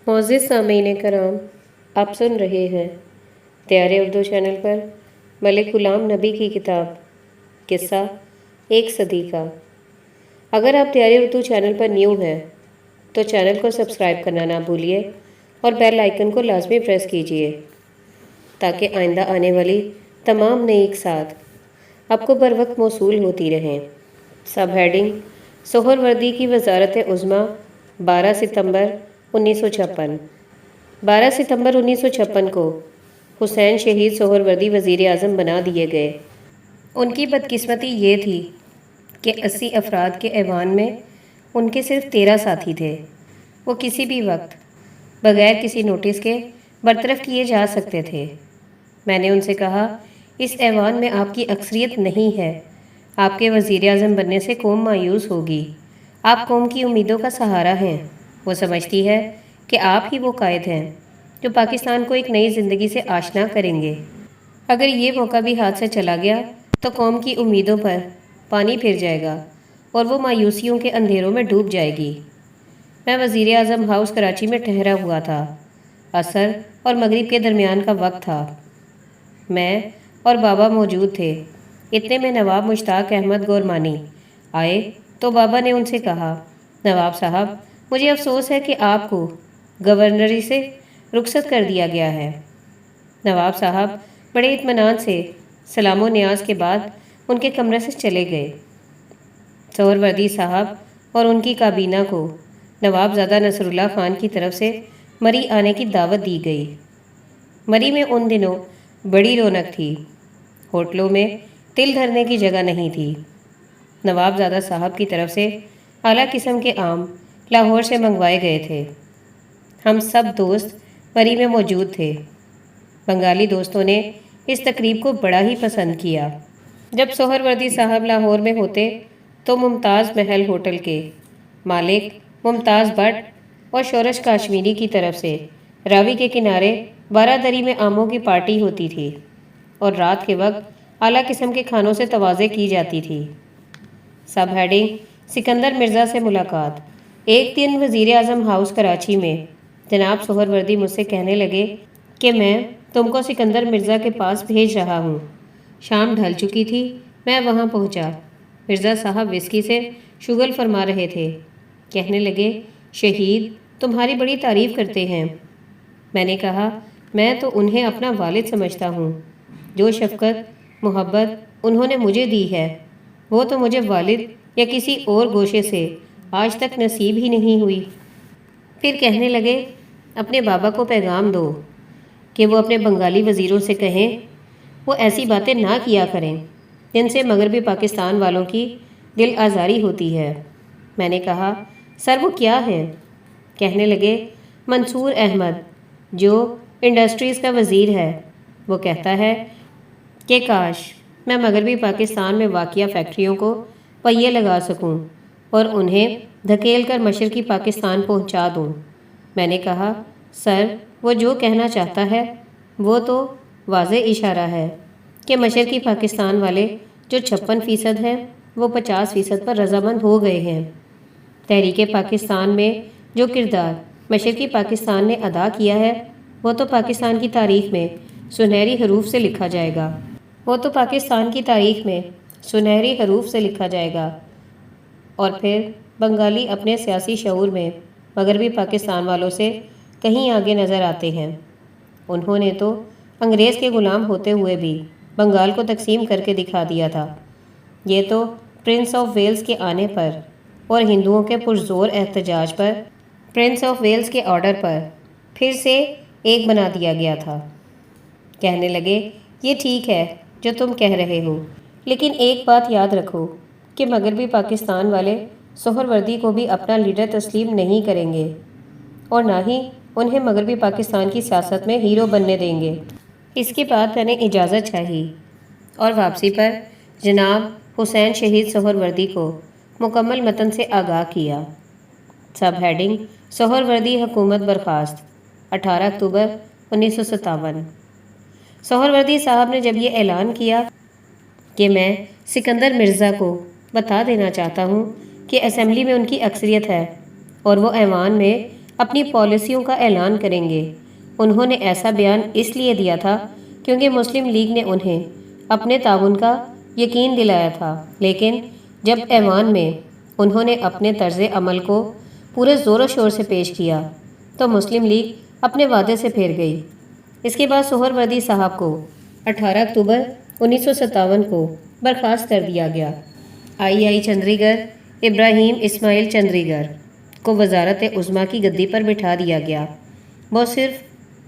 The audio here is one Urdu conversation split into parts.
معزز سامعین کرام، آپ سن رہے ہیں تیار اردو چینل پر ملک غلام نبی کی کتاب قصہ ایک صدی کا۔ اگر آپ تیار اردو چینل پر نیو ہیں تو چینل کو سبسکرائب کرنا نہ بھولیے اور بیل آئیکن کو لازمی پریس کیجیے تاکہ آئندہ آنے والی تمام نئی اقساط آپ کو بر وقت موصول ہوتی رہیں۔ سب ہیڈنگ: سہروردی کی وزارت عظمیٰ 12 ستمبر 1956۔ 12 ستمبر 1956 کو حسین شہید سہروردی وزیر اعظم بنا دیے گئے۔ ان کی بدقسمتی یہ تھی کہ 80 افراد کے ایوان میں ان کے صرف 13 ساتھی تھے۔ وہ کسی بھی وقت بغیر کسی نوٹس کے برطرف کیے جا سکتے تھے۔ میں نے ان سے کہا، اس ایوان میں آپ کی اکثریت نہیں ہے، آپ کے وزیر اعظم بننے سے قوم مایوس ہوگی، آپ قوم کی امیدوں کا سہارا ہیں، وہ سمجھتی ہے کہ آپ ہی وہ قائد ہیں جو پاکستان کو ایک نئی زندگی سے آشنا کریں گے۔ اگر یہ موقع بھی ہاتھ سے چلا گیا تو قوم کی امیدوں پر پانی پھر جائے گا اور وہ مایوسیوں کے اندھیروں میں ڈوب جائے گی۔ میں وزیر اعظم ہاؤس کراچی میں ٹھہرا ہوا تھا۔ عصر اور مغرب کے درمیان کا وقت تھا۔ میں اور بابا موجود تھے۔ اتنے میں نواب مشتاق احمد گورمانی آئے تو بابا نے ان سے کہا، نواب صاحب، مجھے افسوس ہے کہ آپ کو گورنری سے رخصت کر دیا گیا ہے۔ نواب صاحب بڑے اطمینان سے سلام و نیاز کے بعد ان کے کمرے سے چلے گئے۔ سہروردی صاحب اور ان کی کابینہ کو نواب زادہ نصر اللہ خان کی طرف سے مری آنے کی دعوت دی گئی۔ مری میں ان دنوں بڑی رونق تھی۔ ہوٹلوں میں تل دھرنے کی جگہ نہیں تھی۔ نواب زادہ صاحب کی طرف سے اعلیٰ قسم کے آم لاہور سے منگوائے گئے تھے۔ ہم سب دوست مری میں موجود تھے۔ بنگالی دوستوں نے اس تقریب کو بڑا ہی پسند کیا۔ جب سہروردی صاحب لاہور میں ہوتے تو ممتاز محل ہوٹل کے مالک ممتاز بٹ اور شورش کاشمیری کی طرف سے راوی کے کنارے بارہ دری میں آموں کی پارٹی ہوتی تھی اور رات کے وقت اعلیٰ قسم کے کھانوں سے توازے کی جاتی تھی۔ سب ہیڈنگ: سکندر مرزا سے ملاقات۔ ایک دن وزیر اعظم ہاؤس کراچی میں جناب سہروردی مجھ سے کہنے لگے کہ میں تم کو سکندر مرزا کے پاس بھیج رہا ہوں۔ شام ڈھل چکی تھی، میں وہاں پہنچا۔ مرزا صاحب وسکی سے شغل فرما رہے تھے۔ کہنے لگے، شہید تمہاری بڑی تعریف کرتے ہیں۔ میں نے کہا، میں تو انہیں اپنا والد سمجھتا ہوں۔ جو شفقت محبت انہوں نے مجھے دی ہے وہ تو مجھے والد یا کسی اور گوشے سے آج تک نصیب ہی نہیں ہوئی۔ پھر کہنے لگے، اپنے بابا کو پیغام دو کہ وہ اپنے بنگالی وزیروں سے کہیں وہ ایسی باتیں نہ کیا کریں جن سے مغربی پاکستان والوں کی دل آزاری ہوتی ہے۔ میں نے کہا، سر وہ کیا ہیں؟ کہنے لگے، منصور احمد جو انڈسٹریز کا وزیر ہے وہ کہتا ہے کہ کاش میں مغربی پاکستان میں واقع فیکٹریوں کو پہیے لگا سکوں اور انہیں دھکیل کر مشرقی پاکستان پہنچا دوں۔ میں نے کہا، سر وہ جو کہنا چاہتا ہے وہ تو واضح اشارہ ہے کہ مشرقی پاکستان والے جو 56% ہیں وہ 50% پر رضامند ہو گئے ہیں۔ تحریک پاکستان میں جو کردار مشرقی پاکستان نے ادا کیا ہے وہ تو پاکستان کی تاریخ میں سنہری حروف سے لکھا جائے گا۔ وہ تو پاکستان کی تاریخ میں سنہری حروف سے لکھا جائے گا۔ اور پھر بنگالی اپنے سیاسی شعور میں مغربی پاکستان والوں سے کہیں آگے نظر آتے ہیں۔ انہوں نے تو انگریز کے غلام ہوتے ہوئے بھی بنگال کو تقسیم کر کے دکھا دیا تھا۔ یہ تو پرنس آف ویلز کے آنے پر اور ہندوؤں کے پرزور احتجاج پر پرنس آف ویلز کے آرڈر پر پھر سے ایک بنا دیا گیا تھا۔ کہنے لگے، یہ ٹھیک ہے جو تم کہہ رہے ہو، لیکن ایک بات یاد رکھو کہ مغربی پاکستان والے سہروردی کو بھی اپنا لیڈر تسلیم نہیں کریں گے اور نہ ہی انہیں مغربی پاکستان کی سیاست میں ہیرو بننے دیں گے۔ اس کے بعد میں نے اجازت چاہی اور واپسی پر جناب حسین شہید سہروردی کو مکمل متن سے آگاہ کیا۔ سب ہیڈنگ: سہروردی حکومت برخاست۔ 18 اکتوبر 1957۔ سہروردی صاحب نے جب یہ اعلان کیا کہ میں سکندر مرزا کو بتا دینا چاہتا ہوں کہ اسمبلی میں ان کی اکثریت ہے اور وہ ایوان میں اپنی پالیسیوں کا اعلان کریں گے۔ انہوں نے ایسا بیان اس لیے دیا تھا کیونکہ مسلم لیگ نے انہیں اپنے تعاون کا یقین دلایا تھا، لیکن جب ایوان میں انہوں نے اپنے طرز عمل کو پورے زور و شور سے پیش کیا تو مسلم لیگ اپنے وعدے سے پھر گئی۔ اس کے بعد سہروردی صاحب کو 18 اکتوبر 1957 کو برخاست کر دیا گیا۔ آئی چندری گڑھ ابراہیم اسماعیل چندری گڑھ کو وزارت عظمیٰ کی گدی پر بٹھا دیا گیا۔ وہ صرف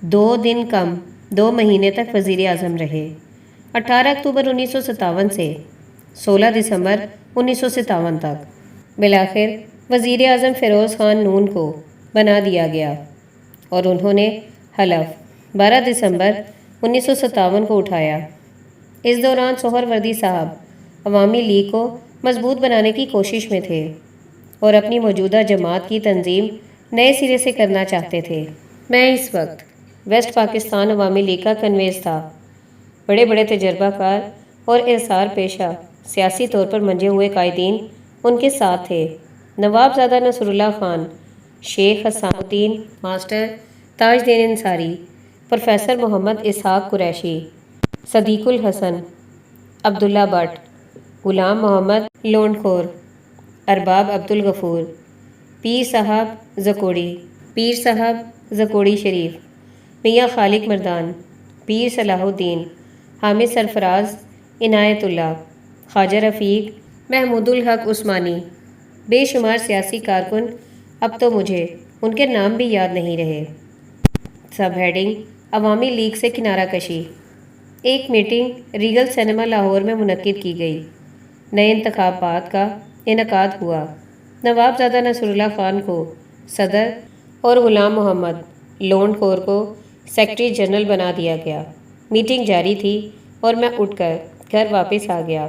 2 مہینے تک وزیر اعظم رہے، 18 اکتوبر 1957 سے 16 دسمبر 1957 تک۔ بالآخر وزیر اعظم فیروز خان نون کو بنا دیا گیا اور انہوں نے حلف 12 دسمبر 1957 کو اٹھایا۔ اس دوران سہروردی صاحب عوامی لیگ کو مضبوط بنانے کی کوشش میں تھے اور اپنی موجودہ جماعت کی تنظیم نئے سرے سے کرنا چاہتے تھے۔ میں اس وقت ویسٹ پاکستان عوامی لیگ کا کنوینر تھا۔ بڑے بڑے تجربہ کار اور اعصار پیشہ سیاسی طور پر منجے ہوئے قائدین ان کے ساتھ تھے۔ نواب زادہ نصر اللہ خان، شیخ حسان الدین، ماسٹر تاج الدین انصاری، پروفیسر محمد اسحاق قریشی، صدیق الحسن، عبداللہ بٹ، غلام محمد لونڈ خور، ارباب عبدالغفور، پیر صاحب زکوڑی شریف، میاں خالق مردان، پیر صلاح الدین، حامد سرفراز عنایت اللہ، خواجہ رفیق، محمود الحق عثمانی، بے شمار سیاسی کارکن اب تو مجھے ان کے نام بھی یاد نہیں رہے۔ سب ہیڈنگ عوامی لیگ سے کنارہ کشی۔ ایک میٹنگ ریگل سینما لاہور میں منعقد کی گئی۔ نئے انتخابات کا انعقاد ہوا۔ نواب زادہ نصر اللہ خان کو صدر اور غلام محمد لونڈ خور کو سیکرٹری جنرل بنا دیا گیا۔ میٹنگ جاری تھی اور میں اٹھ کر گھر واپس آ گیا۔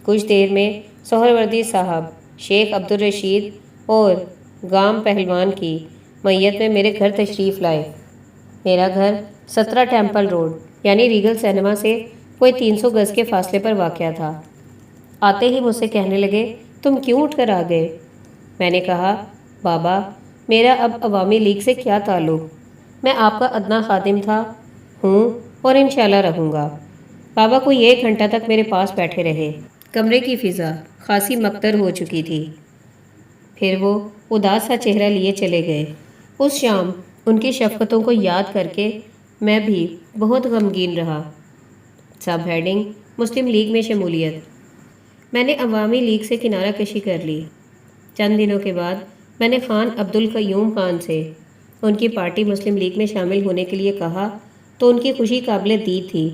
کچھ دیر میں سہروردی صاحب شیخ عبدالرشید اور گام پہلوان کی معیت میں میرے گھر تشریف لائے۔ میرا گھر 17 ٹیمپل روڈ یعنی ریگل سینما سے کوئی 300 گز کے فاصلے پر واقع تھا۔ آتے ہی مجھ سے کہنے لگے، تم کیوں اٹھ کر آ گئے؟ میں نے کہا، بابا میرا اب عوامی لیگ سے کیا تعلق؟ میں آپ کا ادنا خادم ہوں اور انشاءاللہ رہوں گا۔ بابا کوئی 1 گھنٹہ تک میرے پاس بیٹھے رہے۔ کمرے کی فضا خاصی مکدر ہو چکی تھی۔ پھر وہ اداس سا چہرہ لیے چلے گئے۔ اس شام ان کی شفقتوں کو یاد کر کے میں بھی بہت غمگین رہا۔ سب ہیڈنگ مسلم لیگ میں شمولیت۔ میں نے عوامی لیگ سے کنارہ کشی کر لی۔ چند دنوں کے بعد میں نے خان عبدالقیوم خان سے ان کی پارٹی مسلم لیگ میں شامل ہونے کے لیے کہا تو ان کی خوشی قابل دید تھی۔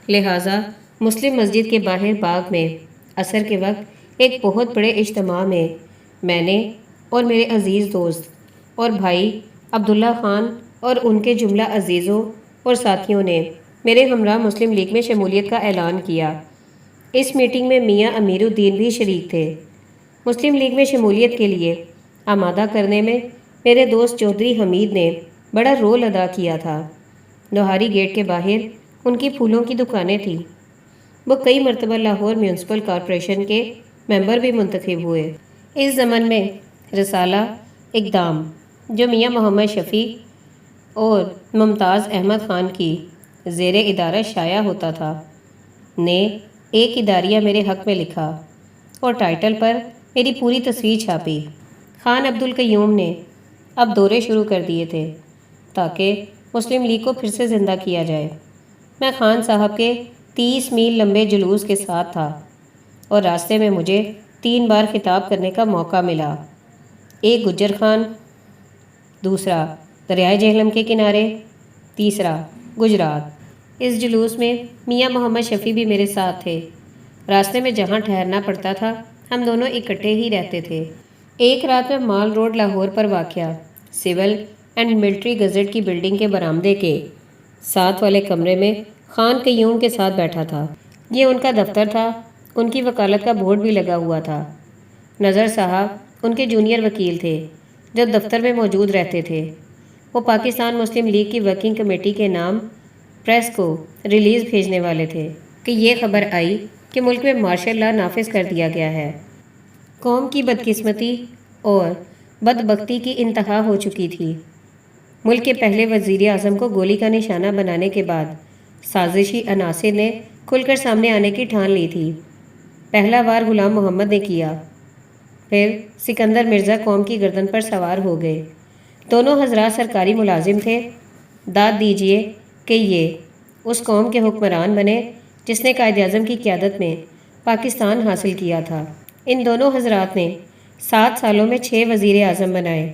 لہٰذا مسلم مسجد کے باہر باغ میں عصر کے وقت ایک بہت بڑے اجتماع میں میں نے اور میرے عزیز دوست اور بھائی عبداللہ خان اور ان کے جملہ عزیزوں اور ساتھیوں نے میرے ہمراہ مسلم لیگ میں شمولیت کا اعلان کیا۔ اس میٹنگ میں میاں امیر الدین بھی شریک تھے۔ مسلم لیگ میں شمولیت کے لیے آمادہ کرنے میں میرے دوست چودھری حمید نے بڑا رول ادا کیا تھا۔ لوہاری گیٹ کے باہر ان کی پھولوں کی دکانیں تھیں۔ وہ کئی مرتبہ لاہور میونسپل کارپوریشن کے ممبر بھی منتخب ہوئے۔ اس ضمن میں رسالہ اقدام جو میاں محمد شفیع اور ممتاز احمد خان کی زیر ادارہ شائع ہوتا تھا نے ایک اداریہ میرے حق میں لکھا اور ٹائٹل پر میری پوری تصویر چھاپی۔ خان عبدالقیوم نے اب دورے شروع کر دیے تھے تاکہ مسلم لیگ کو پھر سے زندہ کیا جائے۔ میں خان صاحب کے 30 میل لمبے جلوس کے ساتھ تھا اور راستے میں مجھے 3 بار خطاب کرنے کا موقع ملا۔ ایک گجر خان، دوسرا دریائے جہلم کے کنارے، تیسرا گجرات۔ اس جلوس میں میاں محمد شفیع بھی میرے ساتھ تھے۔ راستے میں جہاں ٹھہرنا پڑتا تھا ہم دونوں اکٹھے ہی رہتے تھے۔ ایک رات میں مال روڈ لاہور پر واقع سول اینڈ ملٹری گزٹ کی بلڈنگ کے برآمدے کے ساتھ والے کمرے میں خان قیوم کے ساتھ بیٹھا تھا۔ یہ ان کا دفتر تھا۔ ان کی وکالت کا بورڈ بھی لگا ہوا تھا۔ نظر صاحب ان کے جونیئر وکیل تھے جو دفتر میں موجود رہتے تھے۔ وہ پاکستان مسلم لیگ کی ورکنگ کمیٹی کے نام پریس کو ریلیز بھیجنے والے تھے کہ یہ خبر آئی کہ ملک میں مارشل لا نافذ کر دیا گیا ہے۔ قوم کی بدقسمتی اور بدبختی کی انتہا ہو چکی تھی۔ ملک کے پہلے وزیر اعظم کو گولی کا نشانہ بنانے کے بعد سازشی عناصر نے کھل کر سامنے آنے کی ٹھان لی تھی۔ پہلا وار غلام محمد نے کیا، پھر سکندر مرزا قوم کی گردن پر سوار ہو گئے۔ دونوں حضرات سرکاری ملازم تھے۔ داد دیجئے کہ یہ اس قوم کے حکمران بنے جس نے قائد اعظم کی قیادت میں پاکستان حاصل کیا تھا۔ ان دونوں حضرات نے 7 سالوں میں 6 وزیر اعظم بنائے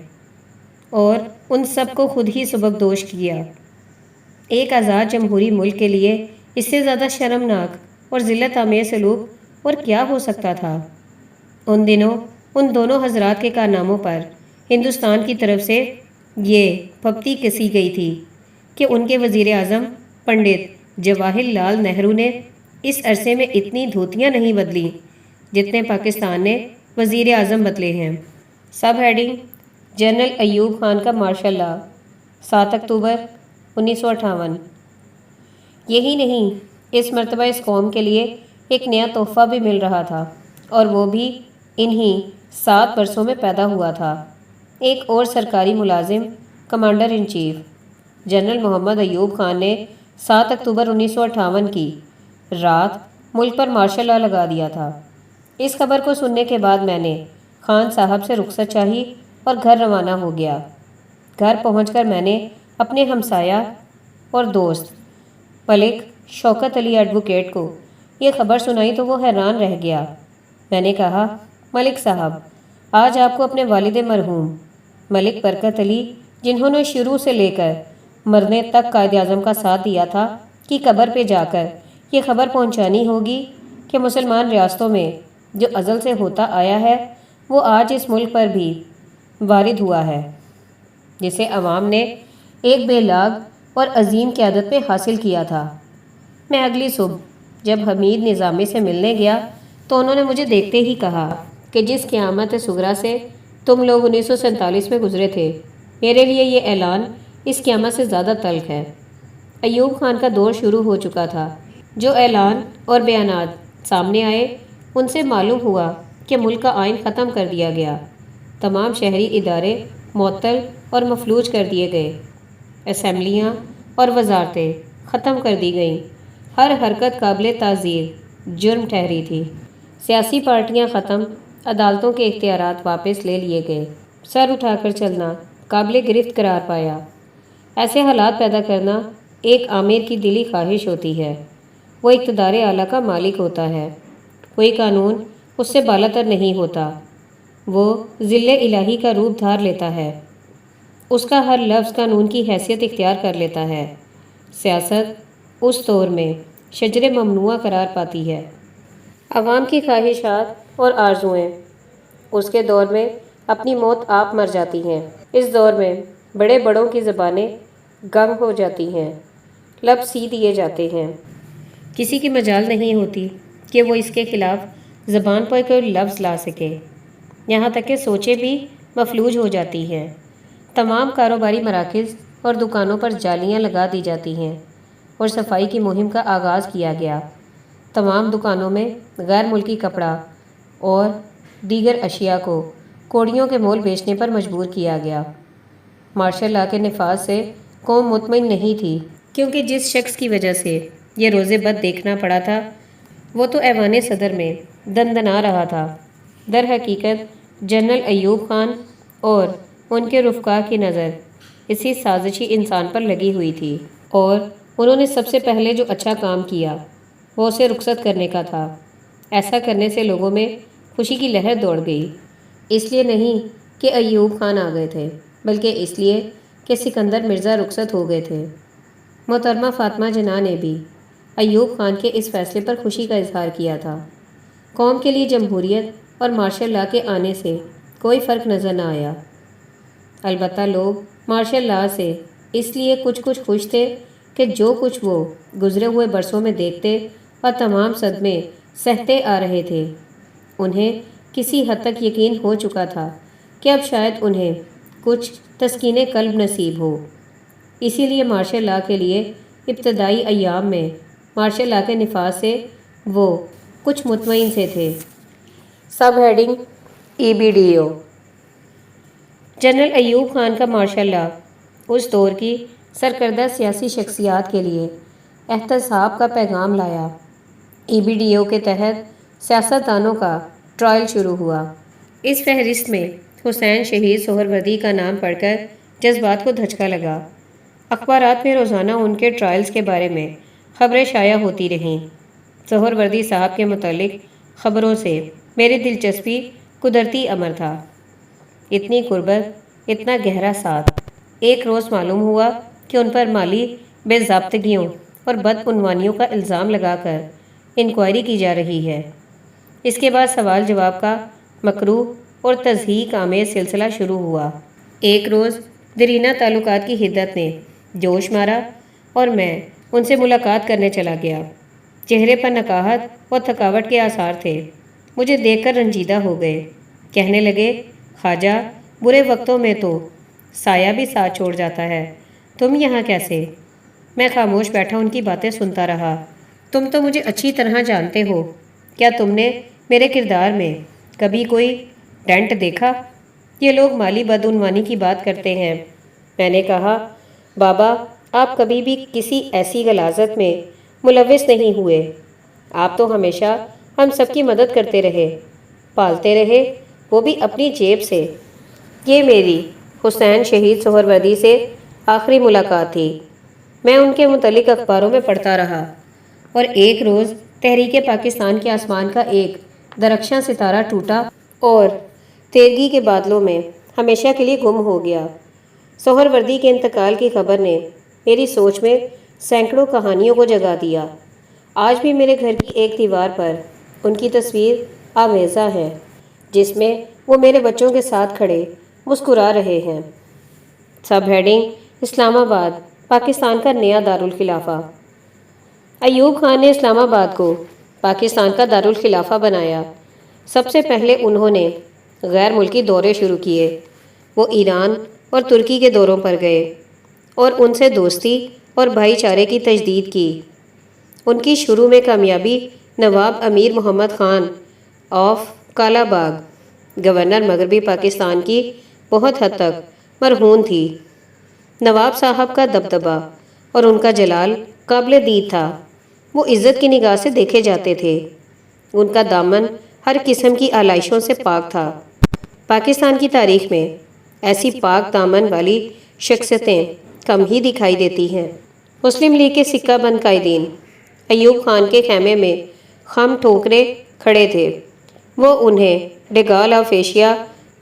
اور ان سب کو خود ہی سبکدوش کیا۔ ایک آزاد جمہوری ملک کے لیے اس سے زیادہ شرمناک اور ذلت آمیز سلوک اور کیا ہو سکتا تھا؟ ان دنوں ان دونوں حضرات کے کارناموں پر ہندوستان کی طرف سے یہ پھپتی کسی گئی تھی کہ ان کے وزیر اعظم پنڈت جواہر لال نہرو نے اس عرصے میں اتنی دھوتیاں نہیں بدلی جتنے پاکستان نے وزیر اعظم بدلے ہیں۔ Sub heading: general Ayub Khan کا مارشل لا، 7 اکتوبر 1958۔ یہی نہیں، اس مرتبہ اس قوم کے لیے ایک نیا تحفہ بھی مل رہا تھا، اور وہ بھی انہی 7 برسوں میں پیدا ہوا تھا۔ ایک اور سرکاری ملازم، کمانڈر ان چیف جنرل محمد ایوب خان نے 7 اکتوبر 1958 کی رات ملک پر مارشل لا لگا دیا تھا۔ اس خبر کو سننے کے بعد میں نے خان صاحب سے رخصت چاہی اور گھر روانہ ہو گیا۔ گھر پہنچ کر میں نے اپنے ہمسایہ اور دوست ملک شوکت علی ایڈوکیٹ کو یہ خبر سنائی تو وہ حیران رہ گیا۔ میں نے کہا، ملک صاحب، آج آپ کو اپنے والد مرحوم ملک برکت علی، جنہوں نے شروع سے لے کر مرنے تک قائد اعظم کا ساتھ دیا تھا، کی قبر پہ جا کر یہ خبر پہنچانی ہوگی کہ مسلمان ریاستوں میں جو ازل سے ہوتا آیا ہے وہ آج اس ملک پر بھی وارد ہوا ہے، جسے عوام نے ایک بے لاگ اور عظیم قیادت میں حاصل کیا تھا۔ میں اگلی صبح جب حمید نظامی سے ملنے گیا تو انہوں نے مجھے دیکھتے ہی کہا کہ جس قیامت صغریٰ سے تم لوگ 1947 میں گزرے تھے، میرے لیے یہ اعلان اس قیامت سے زیادہ تلخ ہے۔ ایوب خان کا دور شروع ہو چکا تھا۔ جو اعلان اور بیانات سامنے آئے ان سے معلوم ہوا کہ ملک کا آئین ختم کر دیا گیا، تمام شہری ادارے معطل اور مفلوج کر دیے گئے، اسمبلیاں اور وزارتیں ختم کر دی گئیں، ہر حرکت قابل تعزیر جرم ٹھہری تھی، سیاسی پارٹیاں ختم، عدالتوں کے اختیارات واپس لے لیے گئے، سر اٹھا کر چلنا قابل گرفت قرار پایا۔ ایسے حالات پیدا کرنا ایک آمیر کی دلی خواہش ہوتی ہے۔ وہ اقتدار اعلیٰ کا مالک ہوتا ہے، کوئی قانون اس سے بالا تر نہیں ہوتا، وہ ذل الہی کا روپ دھار لیتا ہے، اس کا ہر لفظ قانون کی حیثیت اختیار کر لیتا ہے۔ سیاست اس دور میں شجر ممنوعہ قرار پاتی ہے۔ عوام کی خواہشات اور آرزوئیں اس کے دور میں اپنی موت آپ مر جاتی ہیں۔ اس دور میں بڑے بڑوں کی زبانیں گنگ ہو جاتی ہیں، لب سی دیے جاتے ہیں، کسی کی مجال نہیں ہوتی کہ وہ اس کے خلاف زبان پر کوئی لفظ لا سکے، یہاں تک کہ سوچیں بھی مفلوج ہو جاتی ہیں۔ تمام کاروباری مراکز اور دکانوں پر جالیاں لگا دی جاتی ہیں اور صفائی کی مہم کا آغاز کیا گیا۔ تمام دکانوں میں غیر ملکی کپڑا اور دیگر اشیاء کو کوڑیوں کے مول بیچنے پر مجبور کیا گیا۔ مارشل لا کے نفاذ سے قوم مطمئن نہیں تھی، کیونکہ جس شخص کی وجہ سے یہ روز بد دیکھنا پڑا تھا وہ تو ایوان صدر میں دندنا رہا تھا۔ در حقیقت جنرل ایوب خان اور ان کے رفقا کی نظر اسی سازشی انسان پر لگی ہوئی تھی، اور انہوں نے سب سے پہلے جو اچھا کام کیا وہ اسے رخصت کرنے کا تھا۔ ایسا کرنے سے لوگوں میں خوشی کی لہر دوڑ گئی، اس لیے نہیں کہ ایوب خان آ گئے تھے، بلکہ اس لیے کہ سکندر مرزا رخصت ہو گئے تھے۔ محترمہ فاطمہ جناح نے بھی ایوب خان کے اس فیصلے پر خوشی کا اظہار کیا تھا۔ قوم کے لیے جمہوریت اور مارشل لا کے آنے سے کوئی فرق نظر نہ آیا۔ البتہ لوگ مارشل لا سے اس لیے کچھ خوش تھے کہ جو کچھ وہ گزرے ہوئے برسوں میں دیکھتے اور تمام صدمے سہتے آ رہے تھے، انہیں کسی حد تک یقین ہو چکا تھا کہ اب شاید انہیں کچھ تسکین قلب نصیب ہو۔ اسی لیے مارشل لا کے لیے ابتدائی ایام میں مارشل لا کے نفاذ سے وہ کچھ مطمئن سے تھے۔ Sub heading: EBDO۔ General Ayub Khan کا مارشل لا اس دور کی سرکردہ سیاسی شخصیات کے لیے احتساب کا پیغام لایا۔ ای بی ڈی او کے تحت سیاست دانوں کا ٹرائل شروع ہوا۔ اس فہرست میں حسین شہید سہروردی کا نام پڑھ کر جذبات کو دھچکا لگا۔ اخبارات میں روزانہ ان کے ٹرائلز کے بارے میں خبریں شائع ہوتی رہیں۔ سہروردی صاحب کے متعلق خبروں سے میری دلچسپی قدرتی امر تھا۔ اتنی قربت، اتنا گہرا ساتھ۔ ایک روز معلوم ہوا کہ ان پر مالی بے ضابطگیوں اور بدعنوانیوں کا الزام لگا کر انکوائری کی جا رہی ہے۔ اس کے بعد سوال جواب کا مکروہ اور تضحیک آمیز سلسلہ شروع ہوا۔ ایک روز دیرینہ تعلقات کی حدت نے جوش مارا اور میں ان سے ملاقات کرنے چلا گیا۔ چہرے پر نکاہت اور تھکاوٹ کے آثار تھے۔ مجھے دیکھ کر رنجیدہ ہو گئے۔ کہنے لگے، خواجہ، برے وقتوں میں تو سایہ بھی ساتھ چھوڑ جاتا ہے، تم یہاں کیسے؟ میں خاموش بیٹھا ان کی باتیں سنتا رہا۔ تم تو مجھے اچھی طرح جانتے ہو، کیا تم نے میرے کردار میں کبھی کوئی ڈینٹ دیکھا؟ یہ لوگ مالی بدعنوانی کی بات کرتے ہیں۔ میں نے کہا، بابا، آپ کبھی بھی کسی ایسی غلاظت میں ملوث نہیں ہوئے۔ آپ تو ہمیشہ ہم سب کی مدد کرتے رہے، پالتے رہے، وہ بھی اپنی جیب سے۔ یہ میری حسین شہید سہروردی سے آخری ملاقات تھی۔ میں ان کے متعلق اخباروں میں پڑھتا رہا اور ایک روز تحریک پاکستان کے آسمان کا ایک درخشاں ستارہ ٹوٹا اور تیرگی کے بادلوں میں ہمیشہ کے لیے گم ہو گیا۔ سہروردی کے انتقال کی خبر نے میری سوچ میں سینکڑوں کہانیوں کو جگا دیا۔ آج بھی میرے گھر کی ایک دیوار پر ان کی تصویر آویزاں ہے، جس میں وہ میرے بچوں کے ساتھ کھڑے مسکرا رہے ہیں۔ سب ہیڈنگ: اسلام آباد، پاکستان کا نیا دارالخلافہ۔ ایوب خان نے اسلام آباد کو پاکستان کا دارالخلافہ بنایا۔ سب سے پہلے انہوں نے غیر ملکی دورے شروع کیے۔ وہ ایران اور ترکی کے دوروں پر گئے اور ان سے دوستی اور بھائی چارے کی تجدید کی۔ ان کی شروع میں کامیابی نواب امیر محمد خان آف کالا باغ، گورنر مغربی پاکستان کی بہت حد تک مرہون تھی۔ نواب صاحب کا دبدبہ اور ان کا جلال قابل دید تھا۔ وہ عزت کی نگاہ سے دیکھے جاتے تھے۔ ان کا دامن ہر قسم کی آلائشوں سے پاک تھا۔ پاکستان کی تاریخ میں ایسی پاک دامن والی شخصیتیں کم ہی دکھائی دیتی ہیں۔ مسلم لیگ کے سکہ بند قائدین ایوب خان کے خیمے میں خم ٹھوکرے کھڑے تھے۔ وہ انہیں ڈیگال آف ایشیا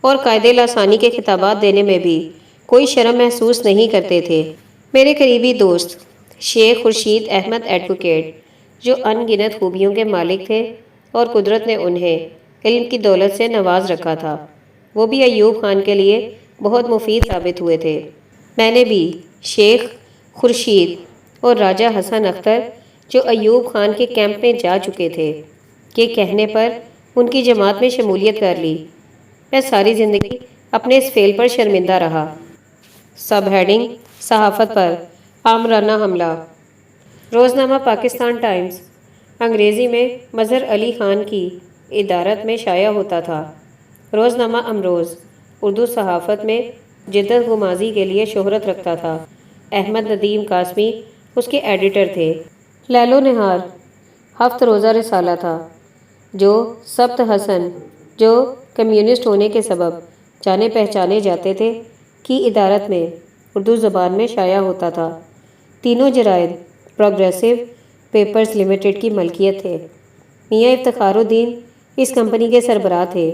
اور قائد لاسانی کے خطابات دینے میں بھی کوئی شرم محسوس نہیں کرتے تھے۔ میرے قریبی دوست شیخ خورشید احمد ایڈوکیٹ، جو ان گنت خوبیوں کے مالک تھے اور قدرت نے انہیں علم کی دولت سے نواز رکھا تھا، وہ بھی ایوب خان کے لیے بہت مفید ثابت ہوئے تھے۔ میں نے بھی شیخ خورشید اور راجہ حسن اختر، جو ایوب خان کے کیمپ میں جا چکے تھے، کے کہنے پر ان کی جماعت میں شمولیت کر لی۔ میں ساری زندگی اپنے اس فعل پر شرمندہ رہا۔ سب ہیڈنگ: صحافت پر آمرانہ حملہ۔ روزنامہ پاکستان ٹائمز انگریزی میں مظہر علی خان کی ادارت میں شائع ہوتا تھا۔ روزنامہ امروز اردو صحافت میں جدت گمازی کے لیے شہرت رکھتا تھا۔ احمد ندیم قاسمی اس کے ایڈیٹر تھے۔ لیل و نہار ہفت روزہ رسالہ تھا، جو سبت حسن، جو کمیونسٹ ہونے کے سبب جانے پہچانے جاتے تھے، کی ادارت میں اردو زبان میں شائع ہوتا تھا۔ تینوں جرائد پروگریسو پیپرز لمیٹڈ کی ملکیت تھے۔ میاں افتخار الدین اس کمپنی کے سربراہ تھے۔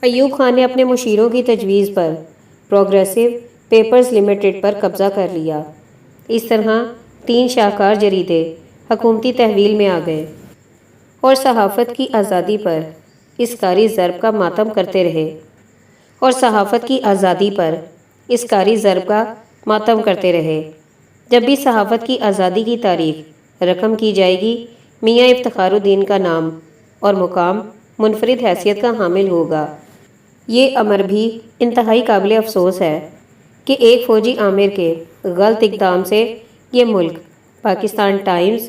ایوب خان نے اپنے مشیروں کی تجویز پر پروگریسو پیپرز لمیٹڈ پر قبضہ کر لیا۔ اس طرح تین شاہکار جریدے حکومتی تحویل میں آ گئے اور صحافت کی آزادی پر اس کاری ضرب کا ماتم کرتے رہے جب بھی صحافت کی آزادی کی تاریخ رقم کی جائے گی، میاں افتخار الدین کا نام اور مقام منفرد حیثیت کا حامل ہوگا۔ یہ امر بھی انتہائی قابل افسوس ہے کہ ایک فوجی آمر کے غلط اقدام سے یہ ملک پاکستان ٹائمز،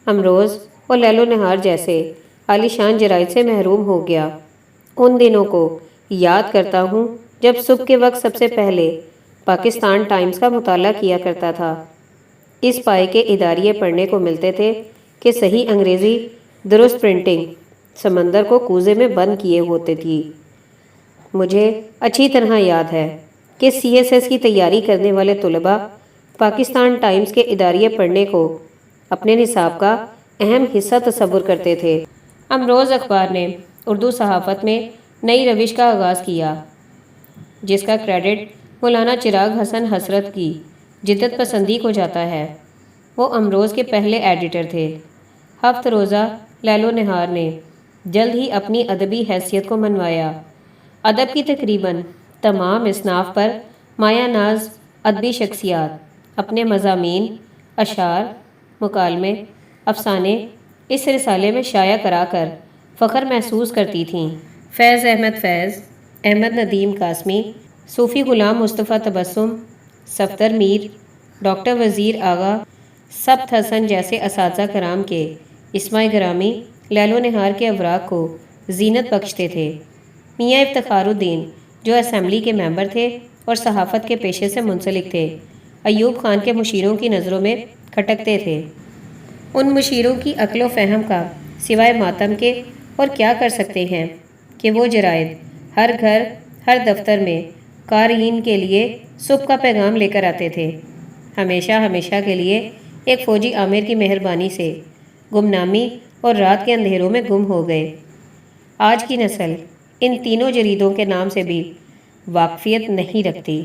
امروز اور لیل و نہار جیسے عالی شان جرائد سے محروم ہو گیا۔ ان دنوں کو یاد کرتا ہوں جب صبح کے وقت سب سے پہلے پاکستان ٹائمز کا مطالعہ کیا کرتا تھا۔ اس پائے کے اداریے پڑھنے کو ملتے تھے کہ صحیح انگریزی درست پرنٹنگ سمندر کو کوزے میں بند کیے ہوتے تھی۔ مجھے اچھی طرح یاد ہے کہ CSS کی تیاری کرنے والے طلباء پاکستان ٹائمز کے اداریے پڑھنے کو اپنے نصاب کا اہم حصہ تصور کرتے تھے۔ امروز اخبار نے اردو صحافت میں نئی روش کا آغاز کیا، جس کا کریڈٹ مولانا چراغ حسن حسرت کی جدت پسندی کو جاتا ہے۔ وہ امروز کے پہلے ایڈیٹر تھے۔ ہفت روزہ لیل و نہار نے جلد ہی اپنی ادبی حیثیت کو منوایا۔ ادب کی تقریباً تمام اصناف پر مایہ ناز ادبی شخصیات اپنے مضامین، اشعار، مکالمے، افسانے اس رسالے میں شائع کرا کر فخر محسوس کرتی تھیں۔ فیض احمد فیض، احمد ندیم قاسمی، صوفی غلام مصطفیٰ تبسم، صفدر میر، ڈاکٹر وزیر آغا، سبت حسن جیسے اساتذہ کرام کے اسماء گرامی لیل و نہار کے اوراق کو زینت بخشتے تھے۔ میاں افتخار الدین جو اسمبلی کے ممبر تھے اور صحافت کے پیشے سے منسلک تھے، ایوب خان کے مشیروں کی نظروں میں کھٹکتے تھے۔ ان مشیروں کی عقل و فہم کا سوائے ماتم کے اور کیا کر سکتے ہیں کہ وہ جرائد ہر گھر ہر دفتر میں قارئین کے لیے صبح کا پیغام لے کر آتے تھے۔ ہمیشہ کے لیے ایک فوجی عامر کی مہربانی سے گمنامی اور رات کے اندھیروں میں گم ہو گئے۔ آج کی نسل ان تینوں جریدوں کے نام سے بھی واقفیت نہیں رکھتی۔